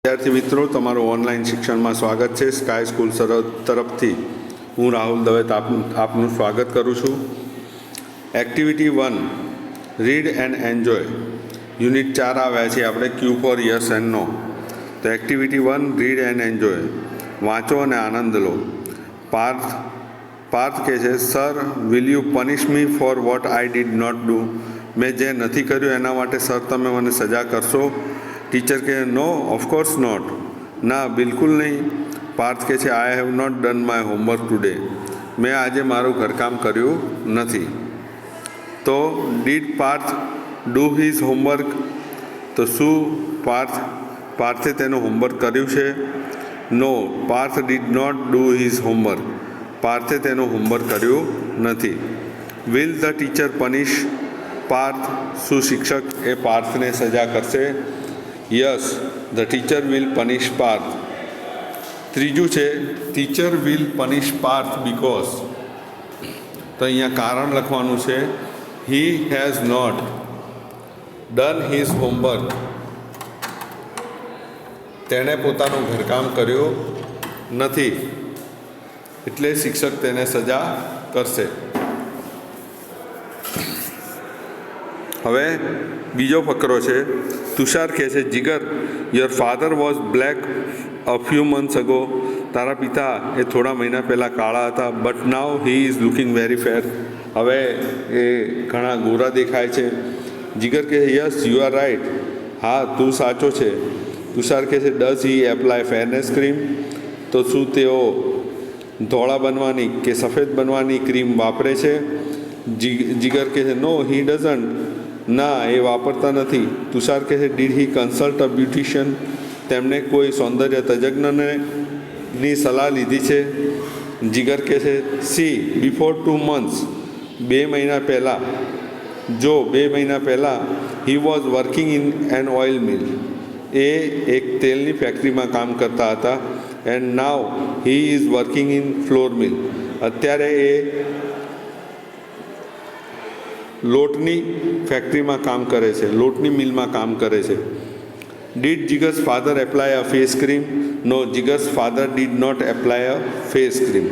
વિદ્યાર્થી મિત્રો, તમારું ઓનલાઈન શિક્ષણમાં સ્વાગત છે. સ્કાય સ્કૂલ સરહદ તરફથી હું રાહુલ દવે આપનું સ્વાગત કરું છું. Activity 1 read and enjoy unit 4 આવ્યા છે આપણે ક્યુ ફોર યસ એન્ડ નો. તો એક્ટિવિટી 1 રીડ એન્ડ એન્જોય, વાંચો અને આનંદ લો. પાર્થ કહે છે, sir will you punish me for what I did not do. મેં જે નથી કર્યું એના માટે સર તમે મને સજા કરશો? ટીચર કહે, નો ઓફકોર્સ નોટ. ના, બિલકુલ નહીં. પાર્થ કહે છે, I have not done my homework today. મેં આજે મારું ઘરકામ કર્યું નથી. તો did Parth do his homework? તો શું પાર્થે તેનું હોમવર્ક કર્યું છે? No, Parth did not do his homework. પાર્થે તેનું હોમવર્ક કર્યું નથી. Will the teacher punish Parth? શું શિક્ષક એ પાર્થને સજા કરશે? Yes, the teacher will punish Parth. ત્રીજું છે teacher will punish Parth because. તો અહીંયા કારણ લખવાનું છે, he has not done his homework. તેણે પોતાનું ઘરકામ કર્યું નથી, એટલે શિક્ષક તેને સજા કરશે. હવે બીજો ફકરો છે. તુષાર કહે છે, Jigar your father was black a few months ago. તારા પિતા એ થોડા મહિના પહેલાં કાળા હતા, but now he is looking very fair. હવે એ ઘણા ગોરા દેખાય છે. જીગર કહે છે, યસ યુ આર રાઇટ. હા, તું સાચો છે. તુષાર કહે છે, does he apply fairness cream? તો શું તેઓ ધોળા બનવાની કે સફેદ બનવાની ક્રીમ વાપરે છે? જીગર કહે છે, નો હી ડઝન્ટ. ના, એ વાપરતા નથી. તુષાર કહે છે, did he consult a beautician? તેમણે કોઈ સૌંદર્ય તજજ્ઞની સલાહ લીધી છે? જીગર કહે છે, સી બિફોર 2 months, 2 મહિના પહેલાં. જો 2 મહિના પહેલાં he was working in an oil mill. એ એક તેલની ફેક્ટરીમાં કામ કરતા હતા. And now he is working in flour mill. અત્યારે એ લોટની ફેક્ટરીમાં કામ કરે છે, લોટની મિલમાં કામ કરે છે. Did Jigar's father apply a face cream? No, Jigar's father did not apply a face cream.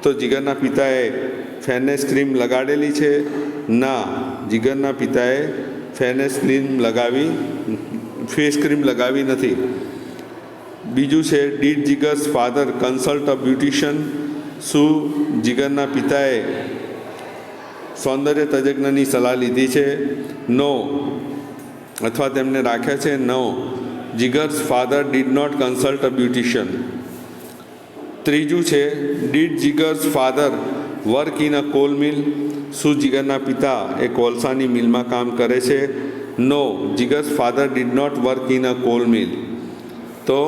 તો જીગરના પિતાએ ફેરનેસ ક્રીમ લગાડેલી છે? ના, જીગરના પિતાએ ફેસ ક્રીમ લગાવી નથી. બીજું છે did Jigar's father consult a beautician? શું જીગરના પિતાએ સૌંદર્ય તજજ્ઞની સલાહ લીધી છે? નો, અથવા તેમને રાખ્યા છે? No, Jigar's father did not consult a beautician. ત્રીજું છે did Jigar's father work in a coal mill? શું જીગરના પિતા એ કોલસાની મિલમાં કામ કરે છે? No, Jigar's father did not work in a coal mill. તો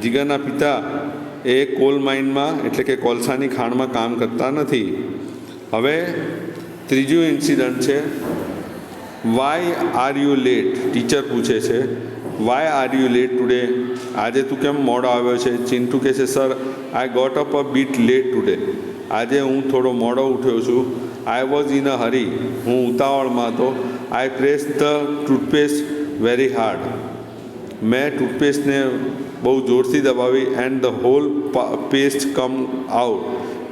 જીગરના પિતા એ કોલ માઇનમાં એટલે કે કોલસાની ખાણમાં કામ કરતા નથી. હવે ત્રીજું ઇન્સિડન્ટ છે, why are you late? Teacher પૂછે છે, why are you late today? આજે તું કેમ મોડો આવ્યો છે? ચિંટુ કહે છે, sir I got up a bit late today. આજે હું થોડો મોડો ઉઠ્યો છું. I was in a hurry. હું ઉતાવળમાં હતો. I press the toothpaste very hard. મેં ટૂથપેસ્ટને બહુ જોરથી દબાવી. And the whole paste come out.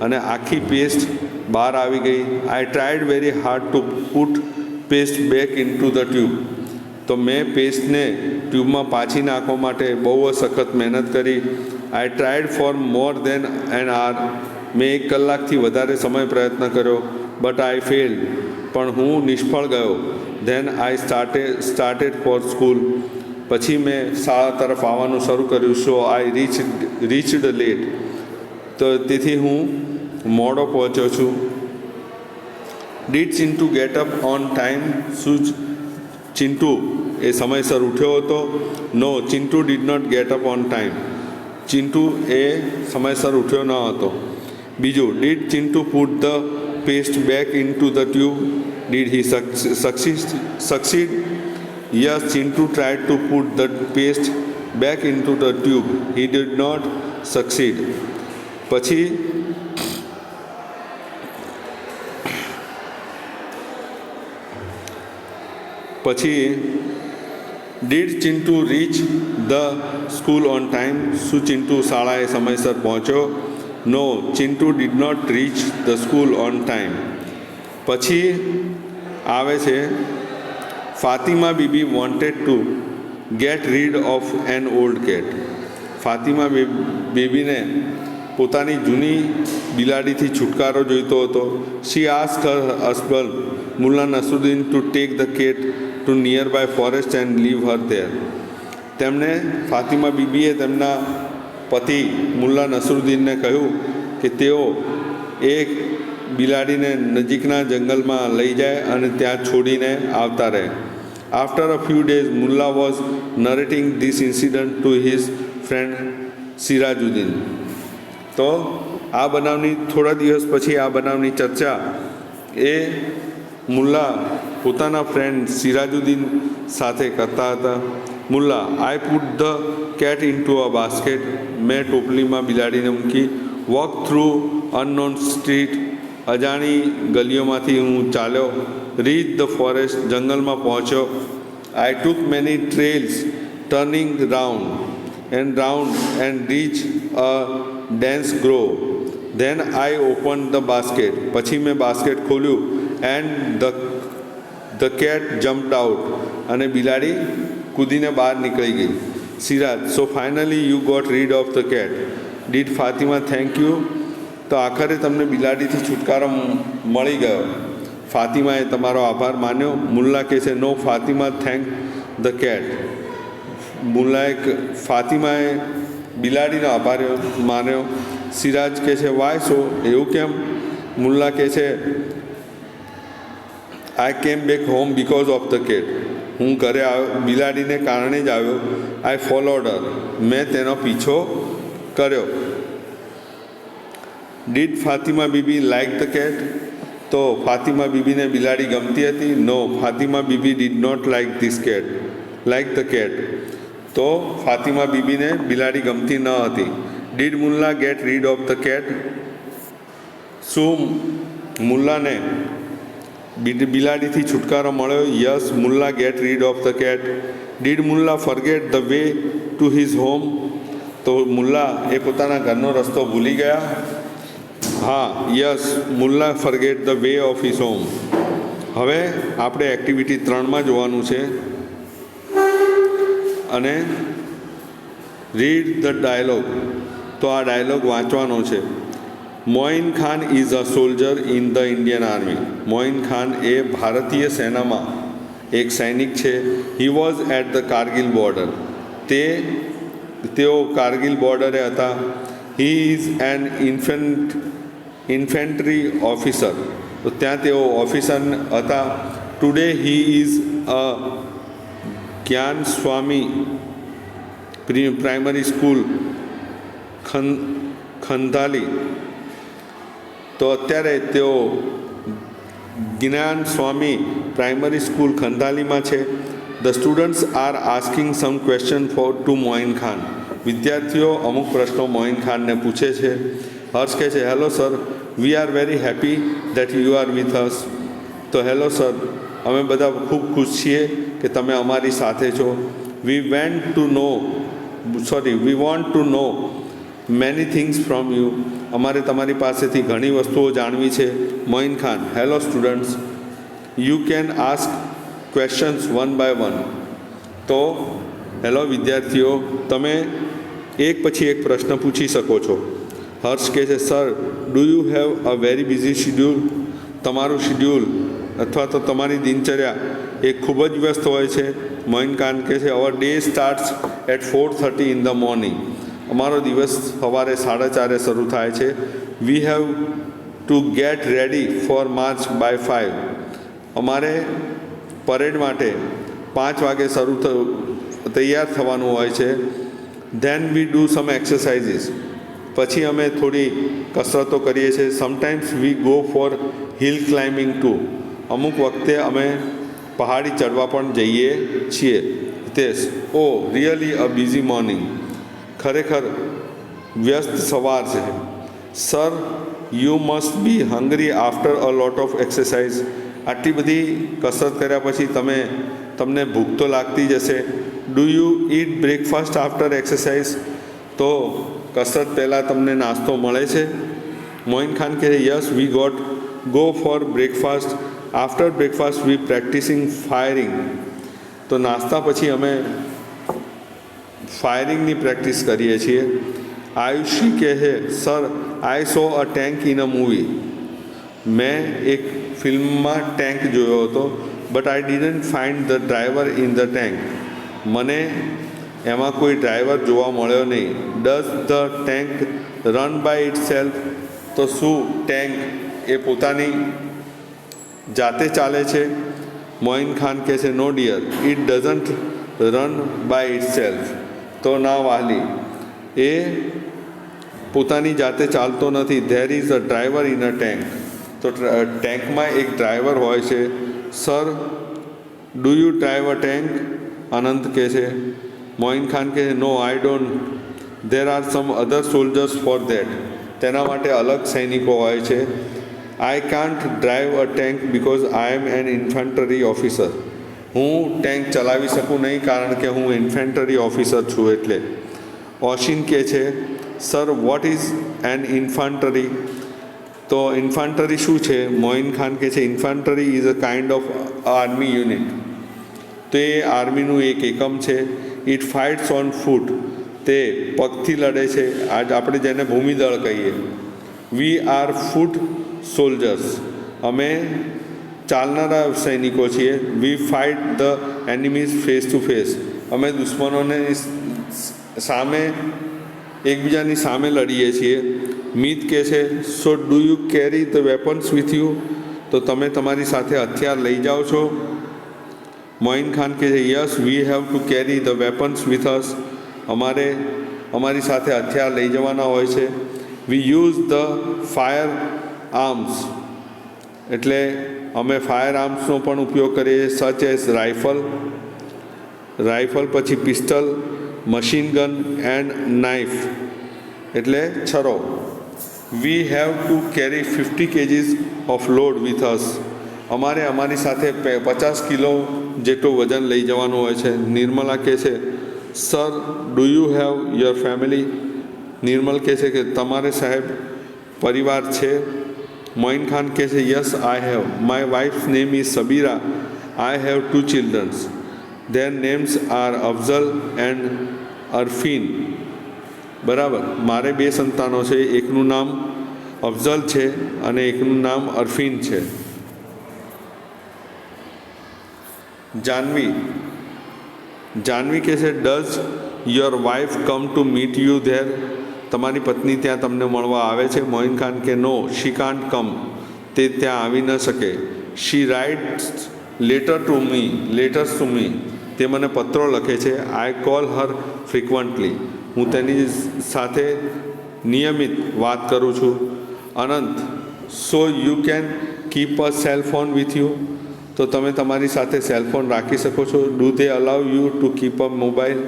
અને આખી પેસ્ટ બહાર આવી ગઈ. આઈ tried very hard two put paste back into the tube. તો મેં પેસ્ટને ટ્યુબમાં પાછી નાખવા માટે બહુ જ સખત મહેનત કરી. I tried for more than an hour. મેં 1 કલાકથી વધારે સમય પ્રયત્ન કર્યો. But I failed. પણ હું નિષ્ફળ ગયો. Then I started for school. પછી મેં શાળા તરફ આવવાનું શરૂ કર્યું. So I reached late. તો તેથી હું મોડો પહોંચ્યો છું. Did Chintu get up on time? શું ચિન્ટુ એ સમયસર ઉઠ્યો હતો? No, Chintu did not get up on time. Chintu એ સમયસર ઉઠ્યો ન હતો. બીજું, did Chintu put the paste back into the tube? Did he succeed? Yes, Chintu tried to put the paste back into the tube. He did not succeed. પછી did Chintu reach the school on time? શું ચિન્ટુ શાળાએ સમયસર પહોંચ્યો? No, Chintu did not reach the school on time. પછી આવે છે Fatima Bibi wanted to get rid of an old cat. Fatima બેબીને પોતાની જૂની બિલાડીથી છુટકારો જોઈતો હતો. She ask her husband Mulla Nasruddin to take the cat to nearby forest and leave her there. તેમણે ફાતિમા બીબીએ તેમના પતિ મુલ્લા નસરુદ્દીનને કહ્યું કે તેઓ એક બિલાડીને નજીકના જંગલમાં લઈ જાય અને ત્યાં છોડીને આવતા રહે. After a few days Mulla was narrating this incident to his friend Sirajuddin. તો આ બનાવની થોડા દિવસ પછી આ બનાવની ચર્ચા એ મુલ્લા પોતાના ફ્રેન્ડ સિરાજુદ્દીન સાથે કરતા હતા. Mulla, I put the cat into a basket. મેં ટોપલીમાં બિલાડીને મૂકી. Walk through unknown street. અજાણી ગલીઓમાંથી હું ચાલ્યો. Reach the forest. જંગલમાં પહોંચ્યો. I took many trails turning round and reach a dense grove. Then I open the basket. પછી મેં બાસ્કેટ ખોલ્યું and the cat jumped out. અને બિલાડી કૂદીને બહાર નીકળી ગઈ. Siraj, so finally you got rid of the cat. Did Fatima thank you? તો આખરે તમને બિલાડીથી છુટકારો મળી ગયો. ફાતિમાએ તમારો આભાર માન્યો? મુલ્લા કહે છે નો, ફાતિમા થેન્ક ધ કેટ. ફાતિમાએ બિલાડીનો આભાર માન્યો. સિરાજ કહે છે વાય સો? એવું કેમ? મુલ્લા કહે છે I came back home because of the cat. હું ઘરે આવ્યો બિલાડીને કારણે જ આવ્યો. I followed her. મેં તેનો પીછો કર્યો. Did Fatima Bibi like the cat? તો ફાતિમા બીબીને બિલાડી ગમતી હતી? No, Fatima Bibi did not like the cat. તો ફાતિમા બીબીને બિલાડી ગમતી ન હતી. Did Mulla get rid of the cat? શું મુલ્લાને બિલાડીથી છુટકારો મળ્યો? Yes, Mulla get rid of the cat. Did Mulla forget the way to his home? તો મુલ્લા એ પોતાના ઘરનો રસ્તો ભૂલી ગયા? હા, yes, Mulla forget the way of his home. હવે આપણે એક્ટિવિટી 3માં જોવાનું છે અને રીડ ધ ડાયલોગ. તો આ ડાયલોગ વાંચવાનો છે. Moin Khan is a soldier in the Indian army. Moin Khan એ ભારતીય સેનામાં એક સૈનિક છે. He was at the Kargil border. તેઓ કારગિલ બોર્ડરે હતા. He is an infantry officer. તો ત્યાં તેઓ ઓફિસર હતા. ટુડે હી ઇઝ અ જ્ઞાન સ્વામી પ્રાઇમરી સ્કૂલ ખંધાલી. તો અત્યારે તેઓ જ્ઞાન સ્વામી પ્રાઇમરી સ્કૂલ ખંધાલીમાં છે. The students are asking some question to Moin Khan. વિદ્યાર્થીઓ અમુક પ્રશ્નો મોઇન ખાનને પૂછે છે. હર્ષ કહે છે hello sir, we are very happy that you are with us. તો હેલો સર, અમે બધા ખૂબ ખુશ છીએ કે તમે અમારી સાથે છો. We want to know many things from you. અમારે તમારી પાસેથી ઘણી વસ્તુઓ જાણવી છે. Moin Khan, hello students, you can ask questions one by one. તો હેલો વિદ્યાર્થીઓ, તમે એક પછી એક પ્રશ્ન પૂછી શકો છો. હર્ષ કહે છે sir, do you have a very busy schedule. તમારું શિડ્યુલ અથવા તો તમારી દિનચર્યા એ ખૂબ જ વ્યસ્ત હોય છે. મોઇન ખાન કહે છે our day starts at 4:30 in the morning. અમારો દિવસ સવારે 4:30 શરૂ થાય છે. We have to get ready for march by 5. અમારે પરેડ માટે 5 વાગે તૈયાર થવાનું હોય છે. Then we do some exercises. પછી અમે થોડી કસરતો કરીએ છીએ. Sometimes we go for hill climbing too. અમુક વખતે અમે પહાડી ચડવા પણ જઈએ છીએ. Hitesh, oh really a busy morning. ખરેખર વ્યસ્ત સવાર છે. Sir, you must be hungry after a lot of exercise. આટલી બધી કસરત કર્યા પછી તમને ભૂખ તો લાગતી જ હશે. Do you it breakfast after exercise? તો કસરત પહેલાં તમને નાસ્તો મળે છે? મોઇન ખાન કહે yes we go for breakfast. After breakfast we practising firing. તો નાસ્તા પછી અમે ફાયરિંગની પ્રેક્ટિસ કરીએ છીએ. આયુષી કહે sir I saw a tank in a movie. મેં એક ફિલ્મમાં ટેન્ક જોયો હતો, but I didn't find the driver in the tank. મને એમાં કોઈ ડ્રાઈવર જોવા મળ્યો નહીં. Does the tank run by itself? તો શું ટેન્ક એ પોતાની જાતે ચાલે છે? મોઇન ખાન કહે છે no dear, it doesn't run by itself. તો ના વાલી, એ પોતાની જાતે ચાલતો નથી. There is a driver in a tank. તો ટેન્કમાં એક ડ્રાઈવર હોય છે. Sir do you drive a tank? Anant કહે છે. મોઇન ખાન કહે no I don't. There are some other soldiers for that. તેના માટે અલગ સૈનિકો હોય છે. I can't drive a tank because I am N infantry officer. હું ટેન્ક ચલાવી શકું નહીં કારણ કે હું ઇન્ફેન્ટ્રી ઓફિસર છું એટલે. ઓશિન કહે છે sir what is an infantry? તો ઇન્ફેન્ટ્રી શું છે? મોઇન ખાન કહે છે infantry is a kind of army unit. તો એ આર્મીનું એક એકમ છે. It fights on foot. તે પગથી લડે છે. આજ આપણે જેને ભૂમિદળ કહીએ. We are foot soldiers. અમે ચાલનારા સૈનિકો છીએ. We fight the enemies face to face. અમે દુશ્મનોને સામે એકબીજાની સામે લડીએ છીએ. મિત કહે છે સો do you carry the weapons with you? તો તમે તમારી સાથે હથિયાર લઈ જાઓ છો? મોઇન ખાન કહે છે yes we have to carry the weapons with us. અમારે અમારી સાથે હથિયાર લઈ જવાના હોય છે. We use the firearms. એટલે અમે ફાયર આર્મ્સનો પણ ઉપયોગ કરીએ સચ એઝ રાઇફલ પછી pistol, machine gun and knife એટલે છરો. We have to carry 50 kgs of load with us. અમારે અમારી સાથે 50 કિલો જેટલું વજન લઈ જવાનું હોય છે. નિર્મલા કહે છે sir do you have your family? Nirmal કહે છે કે તમારે સાહેબ પરિવાર છે? મોઇન ખાન કહે છે yes I have. My wife's name is Sabira. I have 2 children. Their names are Afzal and Arfin. બરાબર, મારે 2 સંતાનો છે. એકનું નામ અફઝલ છે અને એકનું નામ અરફીન છે. જાનવી કહે છે does your wife come to meet you there? તમારી પત્ની ત્યાં તમને મળવા આવે છે? મોઇન ખાન કે નો શી કાન્ટ કમ. તે ત્યાં આવી ન શકે. She writes letters to me. તે મને પત્રો લખે છે. I call her frequently. હું તેની સાથે નિયમિત વાત કરું છું. Anant so you can keep a cell phone with you? તો તમે તમારી સાથે સેલફોન રાખી શકો છો? Do they allow you to keep a mobile?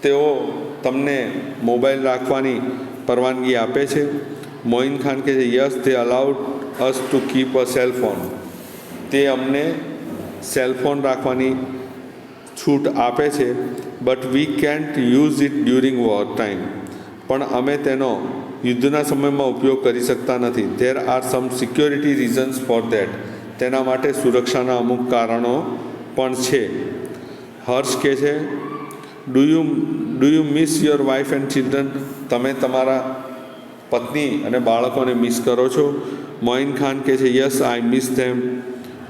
તેઓ તમને મોબાઈલ રાખવાની પરવાનગી આપે છે? મોઇન ખાન કહે છે yes they allowed us to keep a cellphone. તે અમને સેલફોન રાખવાની છૂટ આપે છે. But we can't use it during war time. પણ અમે તેનો યુદ્ધના સમયમાં ઉપયોગ કરી શકતા નથી. There are some security reasons for that. તેના માટે સુરક્ષાના અમુક કારણો પણ છે. હર્ષ કહે છે do you miss your wife and children? તમે તમારા પત્ની અને બાળકોને મિસ કરો છો? મોઇન ખાન કહે છે યસ આઈ મિસ ધેમ.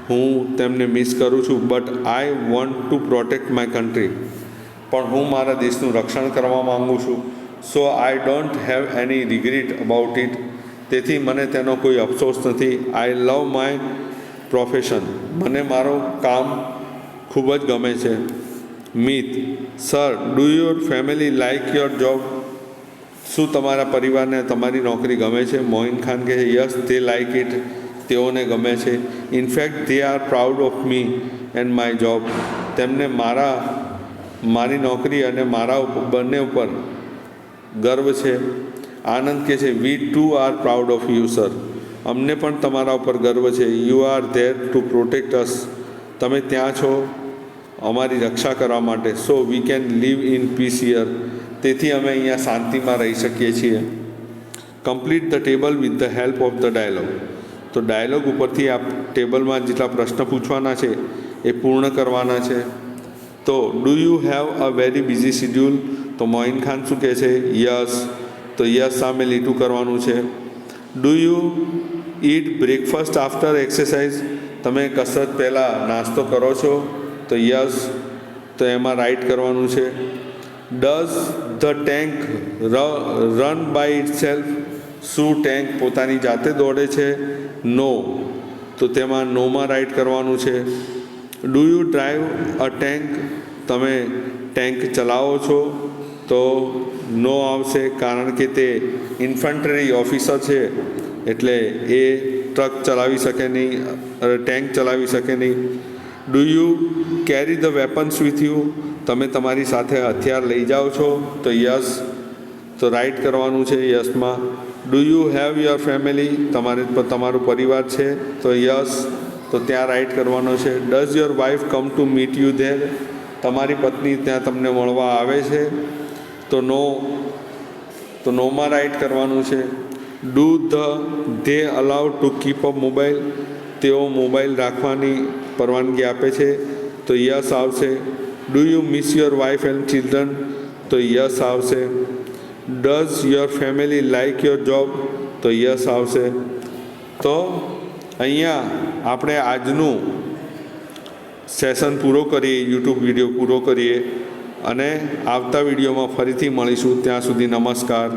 હું તેમને મિસ કરું છું. But I want to protect my country. પણ હું મારા દેશનું રક્ષણ કરવા માગું છું. So I don't have any regret about it. તેથી મને તેનો કોઈ અફસોસ નથી. I love my profession. મને મારું કામ ખૂબ જ ગમે છે. Mit sir do your family like your job? શું તમારા પરિવારને તમારી નોકરી ગમે છે? મોઇન ખાન કહે છે યસ દે લાઇક ઇટ. તેઓને ગમે છે. In fact they are proud of me and my job. તેમને મારી નોકરી અને મારા બંને ઉપર ગર્વ છે. આનંદ કહે છે we too are proud of you sir. અમને પણ તમારા ઉપર ગર્વ છે. You are there to protect us. તમે ત્યાં છો અમારી રક્ષા કરવા માટે. So we can live in peace here. તેથી અમે અહીંયા શાંતિમાં રહી શકીએ છીએ. Complete the table with the help of the dialogue. તો ડાયલોગ ઉપરથી આ ટેબલમાં જેટલા પ્રશ્ન પૂછવાના છે એ પૂર્ણ કરવાના છે. તો do you have a very busy schedule? તો મોઇન ખાન શું કહે છે? યસ. તો યસ સામે લીટું કરવાનું છે. Do you it breakfast after exercise? તમે કસરત પહેલાં નાસ્તો કરો છો? તો યસ. તો એમાં રાઇટ કરવાનું છે. Does the tank run by itself? શું ટેન્ક પોતાની જાતે દોડે છે? નો. તો તેમાં નોમાં રાઇટ કરવાનું છે. Do you drive a tank? તમે ટેન્ક ચલાવો છો? તો નો આવશે, કારણ કે તે ઇન્ફન્ટ્રી ઓફિસર છે એટલે એ ટ્રક ચલાવી શકે નહીં, ટેન્ક ચલાવી શકે નહીં. Do you carry the weapons with you? તમે તમારી સાથે હથિયાર લઈ જાઓ છો? તો યસ. તો રાઇટ કરવાનું છે યસમાં. Do you have your family? તમારું પરિવાર છે? તો યસ. તો ત્યાં રાઇટ કરવાનો છે. Does your wife come to meet you there? તમારી પત્ની ત્યાં તમને મળવા આવે છે? તો નો. તો નોમાં રાઇટ કરવાનું છે. Do they allowed two keep a mobile? તેઓ મોબાઈલ રાખવાની પરવાનગી આપે છે? તો યસ આવશે. Do you miss your wife and children? તો યસ આવશે. Does your family like your job? તો યસ આવશે. તો અહીંયા આપણે આજનું સેશન પૂરો કરીએ, યુટ્યુબ વિડીયો પૂરો કરીએ અને આવતા વિડીયોમાં ફરીથી મળીશું. ત્યાં સુધી નમસ્કાર.